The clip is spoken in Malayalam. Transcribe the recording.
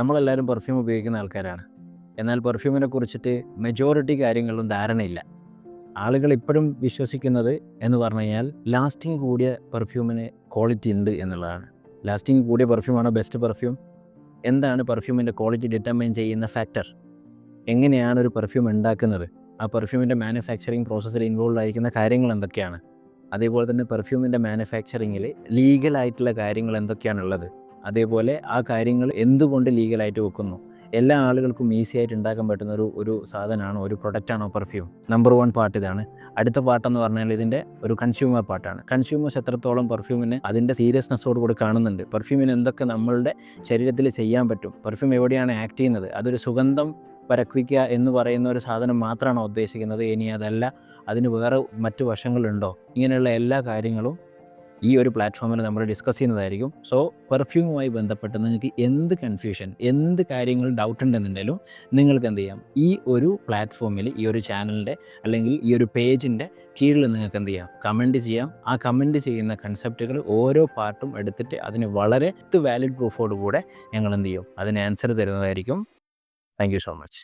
നമ്മളെല്ലാവരും പെർഫ്യൂം ഉപയോഗിക്കുന്ന ആൾക്കാരാണ്. എന്നാൽ പെർഫ്യൂമിനെ കുറിച്ചിട്ട് മെജോറിറ്റി കാര്യങ്ങളിലും ധാരണയില്ല. ആളുകൾ ഇപ്പോഴും വിശ്വസിക്കുന്നത് എന്ന് പറഞ്ഞു കഴിഞ്ഞാൽ ലാസ്റ്റിംഗ് കൂടിയ പെർഫ്യൂമിന് ക്വാളിറ്റി ഉണ്ട് എന്നുള്ളതാണ്. ലാസ്റ്റിംഗ് കൂടിയ പെർഫ്യൂമാണോ ബെസ്റ്റ് പെർഫ്യൂം? എന്താണ് പെർഫ്യൂമിൻ്റെ ക്വാളിറ്റി ഡിറ്റർമൈൻ ചെയ്യുന്ന ഫാക്ടർ? എങ്ങനെയാണ് ഒരു പെർഫ്യൂം ഉണ്ടാക്കുന്നത്? ആ പെർഫ്യൂമിൻ്റെ മാനുഫാക്ചറിങ് പ്രോസസ്സിൽ ഇൻവോൾവ് ആയിരിക്കുന്ന കാര്യങ്ങൾ എന്തൊക്കെയാണ്? അതേപോലെ തന്നെ പെർഫ്യൂമിൻ്റെ മാനുഫാക്ചറിങ്ങിൽ ലീഗലായിട്ടുള്ള കാര്യങ്ങൾ എന്തൊക്കെയാണുള്ളത്? അതേപോലെ ആ കാര്യങ്ങൾ എന്തുകൊണ്ട് ലീഗലായിട്ട് വെക്കുന്നു? എല്ലാ ആളുകൾക്കും ഈസി ആയിട്ട് ഉണ്ടാക്കാൻ പറ്റുന്ന ഒരു സാധനമാണോ, ഒരു പ്രൊഡക്റ്റാണോ പെർഫ്യൂം? നമ്പർ 1 പാർട്ട് ഇതാണ്. അടുത്ത പാർട്ടെന്ന് പറഞ്ഞാൽ ഇതിൻ്റെ ഒരു കൺസ്യൂമർ പാർട്ടാണ്. കൺസ്യൂമേഴ്സ് എത്രത്തോളം പെർഫ്യൂമിനെ അതിൻ്റെ സീരിയസ്നെസ്സോട് കൂടി കാണുന്നുണ്ട്, പെർഫ്യൂമിന് എന്തൊക്കെ നമ്മളുടെ ശരീരത്തിൽ ചെയ്യാൻ പറ്റും, പെർഫ്യൂം എവിടെയാണ് ആക്ട് ചെയ്യുന്നത്, അതൊരു സുഗന്ധം പരപ്പിക്കുക എന്ന് പറയുന്ന ഒരു സാധനം മാത്രമാണോ ഉദ്ദേശിക്കുന്നത്, ഇനി അതല്ല അതിന് വേറെ മറ്റു വശങ്ങളുണ്ടോ? ഇങ്ങനെയുള്ള എല്ലാ കാര്യങ്ങളും ഈ ഒരു പ്ലാറ്റ്ഫോമിൽ നമ്മൾ ഡിസ്കസ് ചെയ്യുന്നതായിരിക്കും. സോ പെർഫ്യൂമുമായി ബന്ധപ്പെട്ട് നിങ്ങൾക്ക് എന്ത് കൺഫ്യൂഷൻ, എന്ത് കാര്യങ്ങൾ ഡൗട്ട് ഉണ്ടെന്നുണ്ടെങ്കിലും നിങ്ങൾക്ക് എന്ത് ചെയ്യാം, ഈ ഒരു പ്ലാറ്റ്ഫോമിൽ, ഈ ഒരു ചാനലിൻ്റെ അല്ലെങ്കിൽ ഈ ഒരു പേജിൻ്റെ കീഴിൽ നിങ്ങൾക്ക് എന്ത് ചെയ്യാം, കമൻറ്റ് ചെയ്യാം. ആ കമൻറ്റ് ചെയ്യുന്ന കൺസെപ്റ്റുകൾ ഓരോ പാർട്ടും എടുത്തിട്ട് അതിന് വളരെ വാലിഡ് പ്രൂഫോട് കൂടെ ഞങ്ങൾ എന്ത് ചെയ്യും, അതിന് ആൻസർ തരുന്നതായിരിക്കും. Thank you so much.